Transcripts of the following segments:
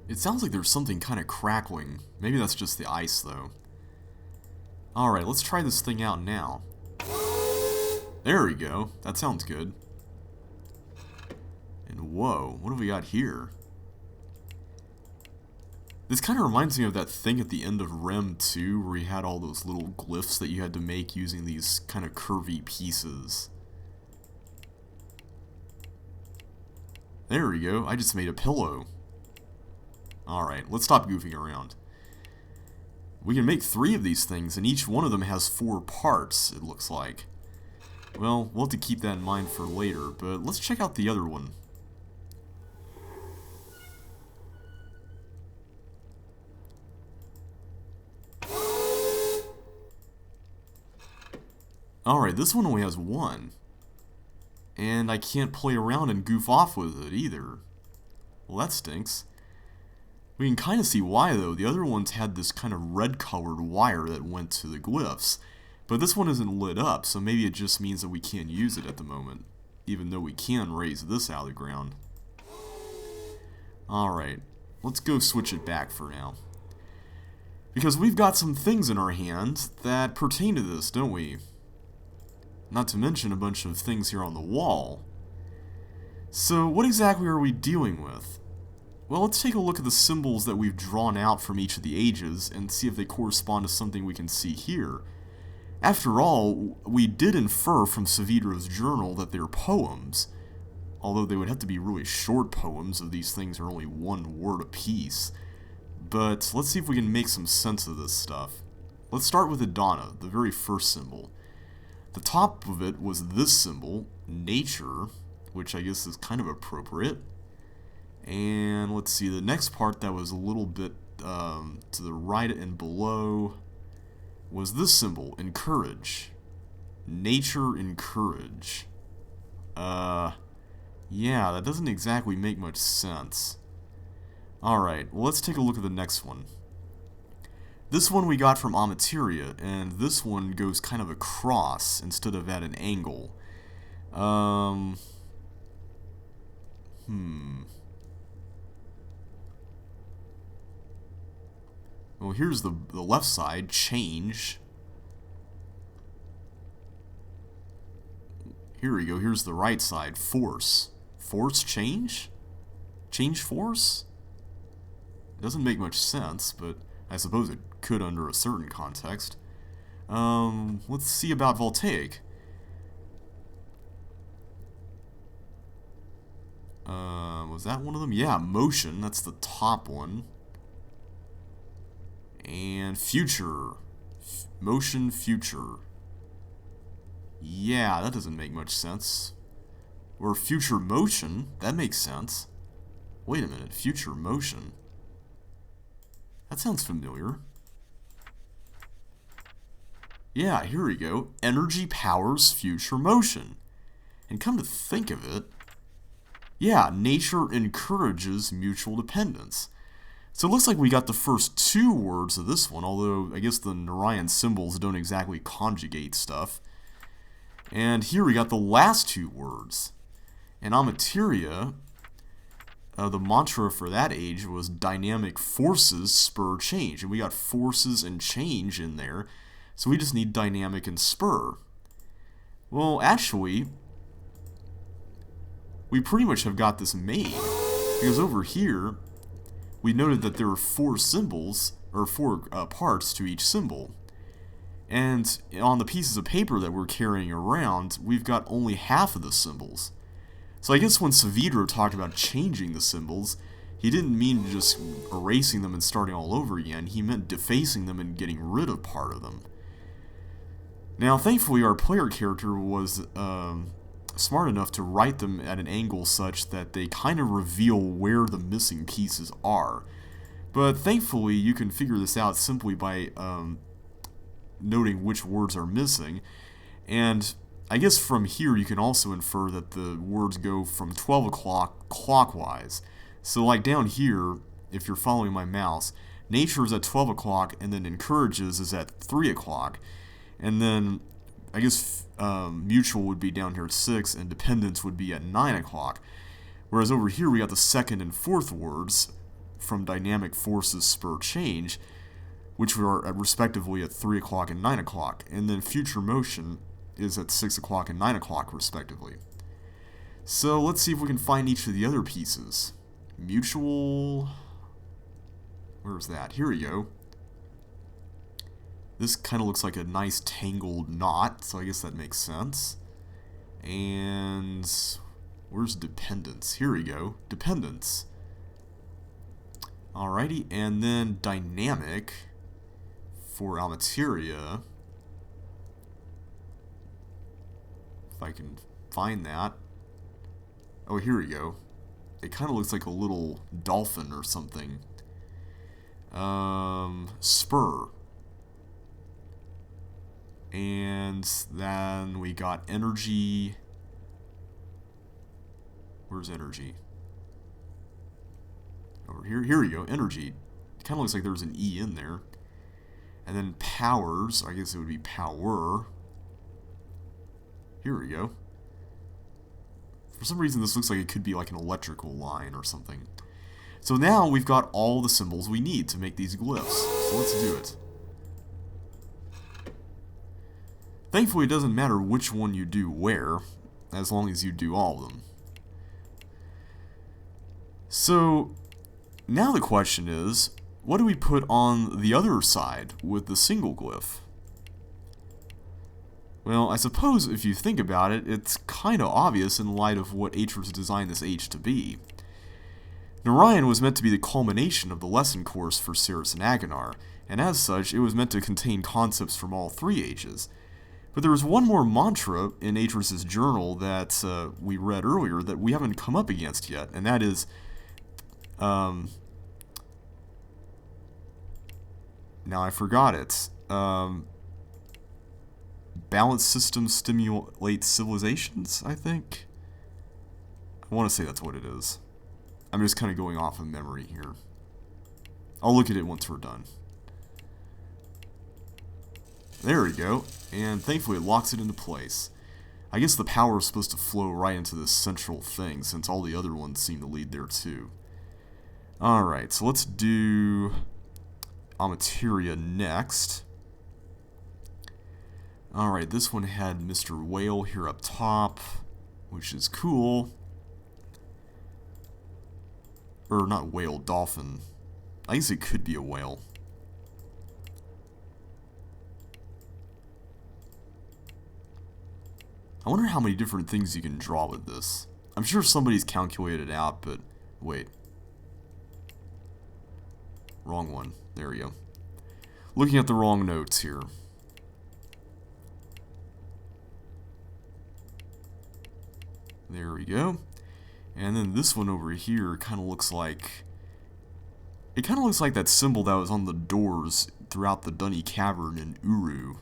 It sounds like there's something kind of crackling. Maybe that's just the ice, though. Alright, let's try this thing out now. There we go. That sounds good. And whoa, what have we got here? This kind of reminds me of that thing at the end of Rem 2 where you had all those little glyphs that you had to make using these kind of curvy pieces. There we go, I just made a pillow. Alright, let's stop goofing around. We can make 3 of these things, and each one of them has 4 parts, it looks like. Well, we'll have to keep that in mind for later, but let's check out the other one. Alright, this one only has 1. And I can't play around and goof off with it either. Well, that stinks. We can kind of see why, though. The other ones had this kind of red-colored wire that went to the glyphs. But this one isn't lit up, so maybe it just means that we can't use it at the moment. Even though we can raise this out of the ground. Alright, let's go switch it back for now. Because we've got some things in our hands that pertain to this, don't we? Not to mention a bunch of things here on the wall. So what exactly are we dealing with? Well, let's take a look at the symbols that we've drawn out from each of the ages and see if they correspond to something we can see here. After all, we did infer from Saavedra's journal that they're poems, although they would have to be really short poems if these things are only 1 word apiece. But let's see if we can make some sense of this stuff. Let's start with Adana, the very first symbol. The top of it was this symbol, nature, which I guess is kind of appropriate. And let's see, the next part that was a little bit to the right and below was this symbol, encourage. Nature, encourage. Yeah, that doesn't exactly make much sense. Alright, well, let's take a look at the next one. This one we got from Amateria, and this one goes kind of across instead of at an angle. Well, here's the left side, change. Here we go, here's the right side, force. Force change? Change force? It doesn't make much sense, but I suppose it could under a certain context. Let's see about voltaic. Was that one of them? Yeah, motion, that's the top one. And future. Motion, future. Yeah, that doesn't make much sense. Or future motion, that makes sense. Wait a minute, future motion. That sounds familiar. Yeah, here we go. Energy powers future motion. And come to think of it, yeah, nature encourages mutual dependence. So it looks like we got the first 2 words of this one, although I guess the Narayan symbols don't exactly conjugate stuff. And here we got the last 2 words. And Amateria, the mantra for that age was dynamic forces spur change. And we got forces and change in there, so we just need dynamic and spur. Well, actually, we pretty much have got this made. Because over here, we noted that there are 4 symbols, or 4 parts to each symbol. And on the pieces of paper that we're carrying around, we've got only half of the symbols. So I guess when Saavedra talked about changing the symbols, he didn't mean just erasing them and starting all over again. He meant defacing them and getting rid of part of them. Now, thankfully, our player character was smart enough to write them at an angle such that they kind of reveal where the missing pieces are. But thankfully, you can figure this out simply by noting which words are missing. And I guess from here you can also infer that the words go from 12 o'clock clockwise. So like down here, if you're following my mouse, nature is at 12 o'clock and then encourages is at 3 o'clock. And then I guess mutual would be down here at 6 and dependence would be at 9 o'clock. Whereas over here we got the second and fourth words from dynamic forces spur change, which are respectively at 3 o'clock and 9 o'clock, and then future motion is at 6 o'clock and 9 o'clock respectively. So let's see if we can find each of the other pieces. Mutual... Where's that? Here we go. This kind of looks like a nice tangled knot, so I guess that makes sense. And where's dependence? Here we go. Dependence. Alrighty, and then dynamic for Almateria. If I can find that. Oh, here we go. It kind of looks like a little dolphin or something. Spur. And then we got energy. Where's energy? Over here. Here we go. Energy. It kind of looks like there's an E in there. And then powers. I guess it would be power. Here we go. For some reason, this looks like it could be like an electrical line or something. So now we've got all the symbols we need to make these glyphs. So let's do it. Thankfully, it doesn't matter which one you do where, as long as you do all of them. So now the question is, what do we put on the other side with the single glyph? Well, I suppose if you think about it, it's kind of obvious in light of what Atrus designed this age to be. Narayan was meant to be the culmination of the lesson course for Cirrus and Aganar, and as such, it was meant to contain concepts from all three ages. But there was one more mantra in Atrus' journal that we read earlier that we haven't come up against yet, and that is, now I forgot it. Balanced systems stimulate civilizations, I think? I want to say that's what it is. I'm just kind of going off of memory here. I'll look at it once we're done. There we go. And thankfully it locks it into place. I guess the power is supposed to flow right into this central thing, since all the other ones seem to lead there too. Alright, so let's do Almateria next. Alright, this one had Mr. Whale here up top, which is cool. Or not whale, dolphin. I guess it could be a whale. I wonder how many different things you can draw with this. I'm sure somebody's calculated it out, but wait. Wrong one. There we go. Looking at the wrong notes here. There we go. And then this one over here kind of looks like... It kind of looks like that symbol that was on the doors throughout the Dunny Cavern in Uru.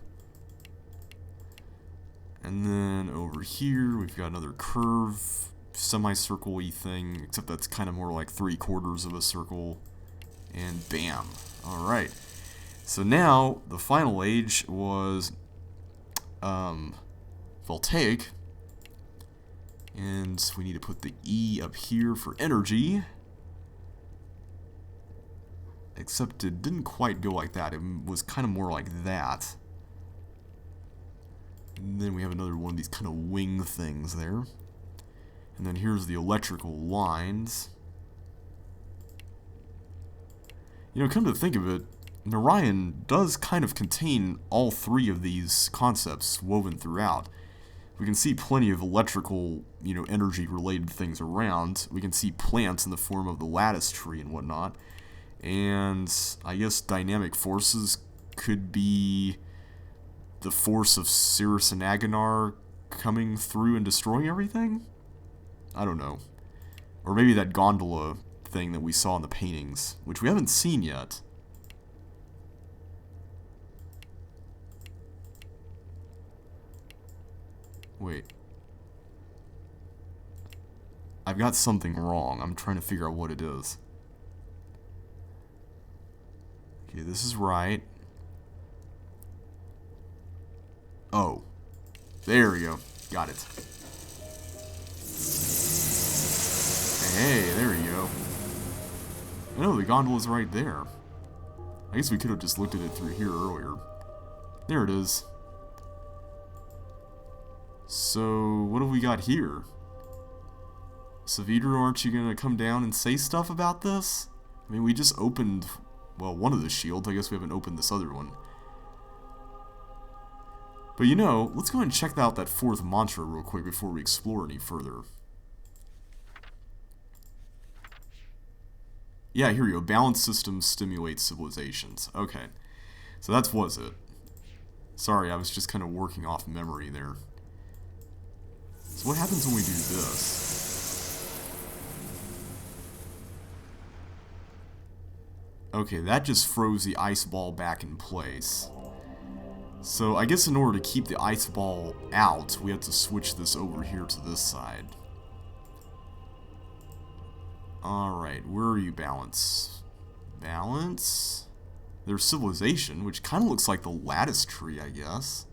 And then over here we've got another curve, semicircle-y thing, except that's kind of more like 3/4 of a circle. And bam. Alright. So now, the final age was voltaic. And we need to put the E up here for energy. Except it didn't quite go like that. It was kind of more like that. And then we have another one of these kind of wing things there. And then here's the electrical lines. You know, come to think of it, Narayan does kind of contain all three of these concepts woven throughout. We can see plenty of electrical, you know, energy-related things around. We can see plants in the form of the lattice tree and whatnot. And I guess dynamic forces could be the force of Cirrus and Aganar coming through and destroying everything? I don't know. Or maybe that gondola thing that we saw in the paintings, which we haven't seen yet. Wait. I've got something wrong. I'm trying to figure out what it is. Okay, this is right. Oh. There we go. Got it. Hey, there you go. I know, the gondola's right there. I guess we could have just looked at it through here earlier. There it is. So, what have we got here? Saavedra, aren't you gonna come down and say stuff about this? I mean, we just opened, well, one of the shields. I guess we haven't opened this other one. But you know, let's go ahead and check out that fourth mantra real quick before we explore any further. Yeah, here you go. Balanced systems stimulate civilizations. Okay. So that's was it. Sorry, I was just kind of working off memory there. So what happens when we do this? Okay, that just froze the ice ball back in place. So I guess in order to keep the ice ball out, we have to switch this over here to this side. Alright, where are you, Balance? Balance? There's Civilization, which kind of looks like the lattice tree, I guess.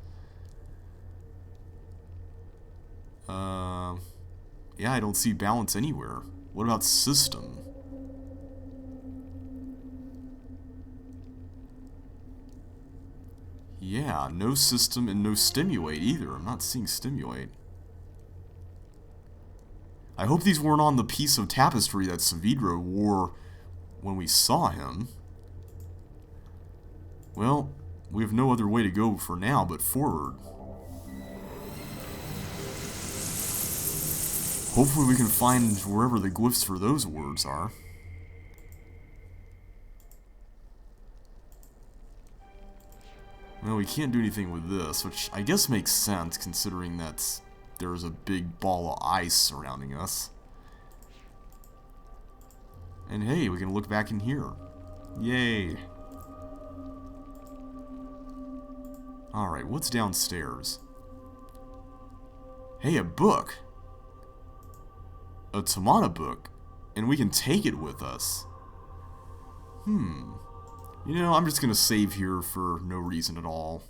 Yeah, I don't see Balance anywhere. What about System? Yeah, no System and no Stimulate either. I'm not seeing Stimulate. I hope these weren't on the piece of tapestry that Saavedra wore when we saw him. Well, we have no other way to go for now but forward. Hopefully we can find wherever the glyphs for those words are. Well, we can't do anything with this, which I guess makes sense considering that there's a big ball of ice surrounding us. And hey, we can look back in here. Yay! Alright, what's downstairs? Hey, a book! A Tamana book, and we can take it with us. You know, I'm just gonna save here for no reason at all.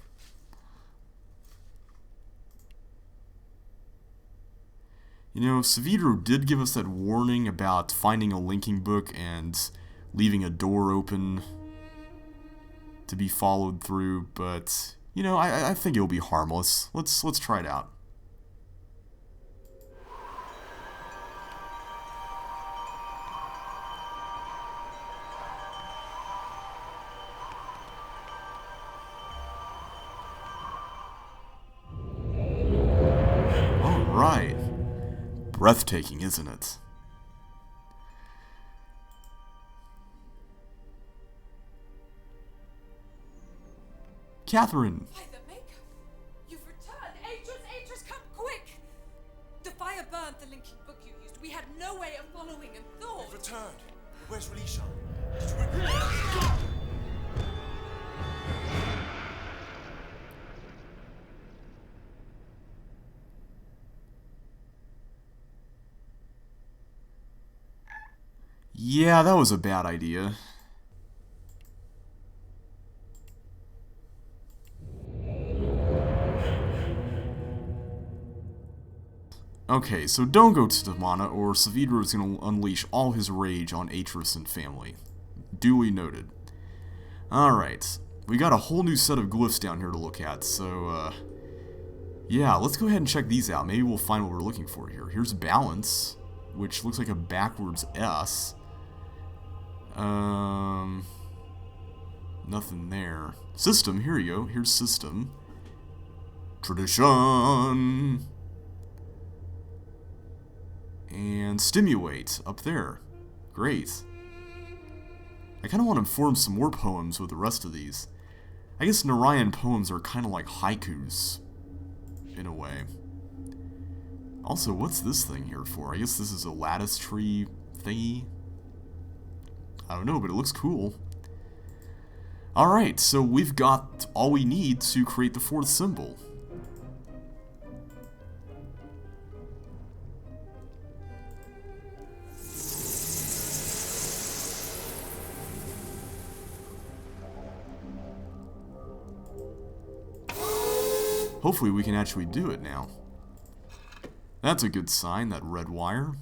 You know, Saavedra did give us that warning about finding a linking book and leaving a door open to be followed through, but you know, I think it'll be harmless. Let's try it out. Right. Breathtaking, isn't it? Catherine! By the Maker! You've returned! Atris, come quick! The fire burned the linking book you used. We had no way of following and thought. We've returned. Where's Relisha? Did you Yeah, that was a bad idea. Okay, so don't go to Tamana or Saavedra is going to unleash all his rage on Atris and family. Duly noted. Alright, we got a whole new set of glyphs down here to look at, so, yeah, let's go ahead and check these out. Maybe we'll find what we're looking for here. Here's Balance, which looks like a backwards S. Nothing there. System, here you go. Here's System. Tradition! And Stimulate, up there. Great. I kind of want to form some more poems with the rest of these. I guess Narayan poems are kind of like haikus, in a way. Also, what's this thing here for? I guess this is a lattice tree thingy? I don't know, but it looks cool. Alright, so we've got all we need to create the fourth symbol. Hopefully we can actually do it now. That's a good sign, that red wire.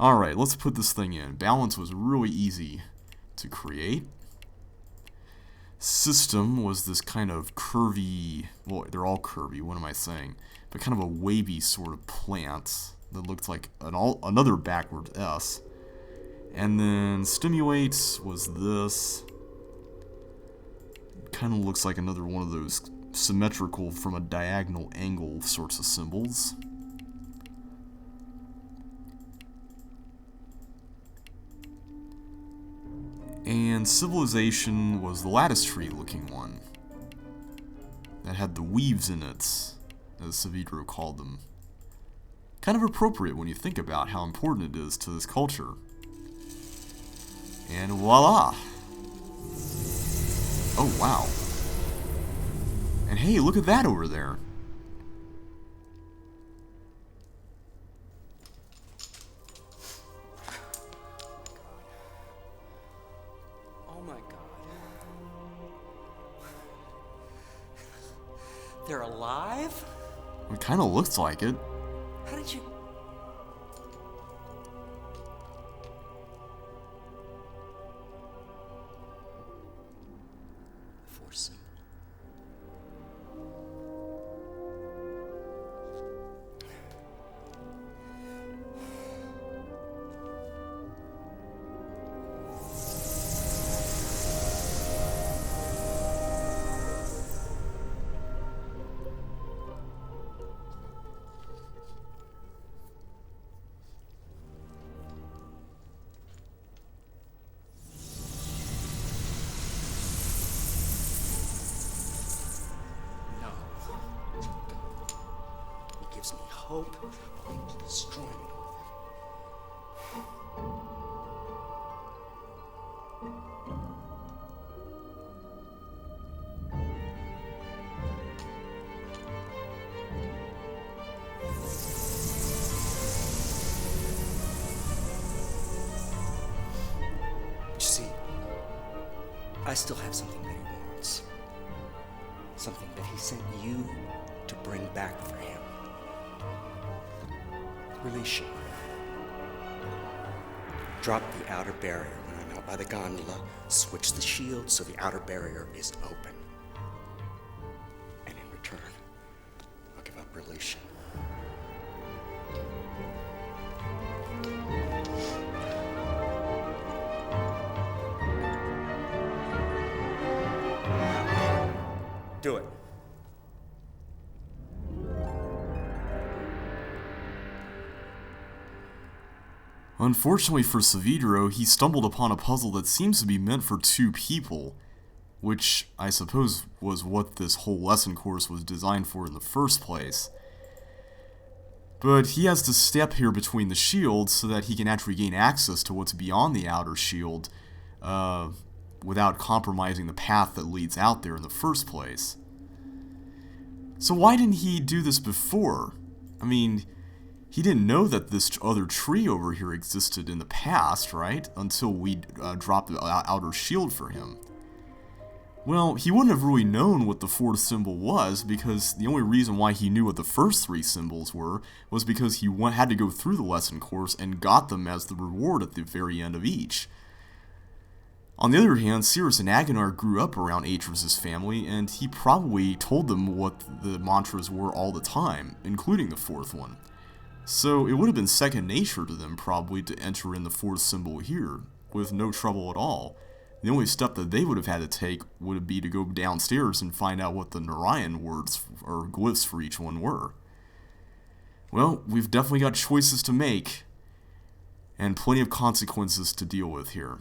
Alright, let's put this thing in. Balance was really easy. to create. System was this kind of curvy, well, they're all curvy, what am I saying? But kind of a wavy sort of plant that looked like another backward S. And then stimulate was this. Kind of looks like another one of those symmetrical from a diagonal angle sorts of symbols. And civilization was the lattice tree looking one that had the weaves in it, as Savidro called them. Kind of appropriate when you think about how important it is to this culture. And voila! Oh wow. And hey, look at that over there. Oh my god. They're alive? It kind of looks like it. How did you... Force symbol. Gives me hope. I'm destroying it You see, I still have something that he wants. Something that he sent you to bring back for him. Release you. Drop the outer barrier when I'm out by the gondola. Switch the shield so the outer barrier is open. And in return, I'll give up release you. Do it. Unfortunately for Savidro, he stumbled upon a puzzle that seems to be meant for two people, which I suppose was what this whole lesson course was designed for in the first place. But he has to step here between the shields so that he can actually gain access to what's beyond the outer shield, without compromising the path that leads out there in the first place. So why didn't he do this before? I mean, he didn't know that this other tree over here existed in the past, right? Until we dropped the outer shield for him. Well, he wouldn't have really known what the fourth symbol was, because the only reason why he knew what the first three symbols were was because he had to go through the lesson course and got them as the reward at the very end of each. On the other hand, Cirrus and Agonar grew up around Atreus' family, and he probably told them what the mantras were all the time, including the fourth one. So it would have been second nature to them probably to enter in the fourth symbol here, with no trouble at all. The only step that they would have had to take would be to go downstairs and find out what the Narayan words or glyphs for each one were. Well, we've definitely got choices to make, and plenty of consequences to deal with here.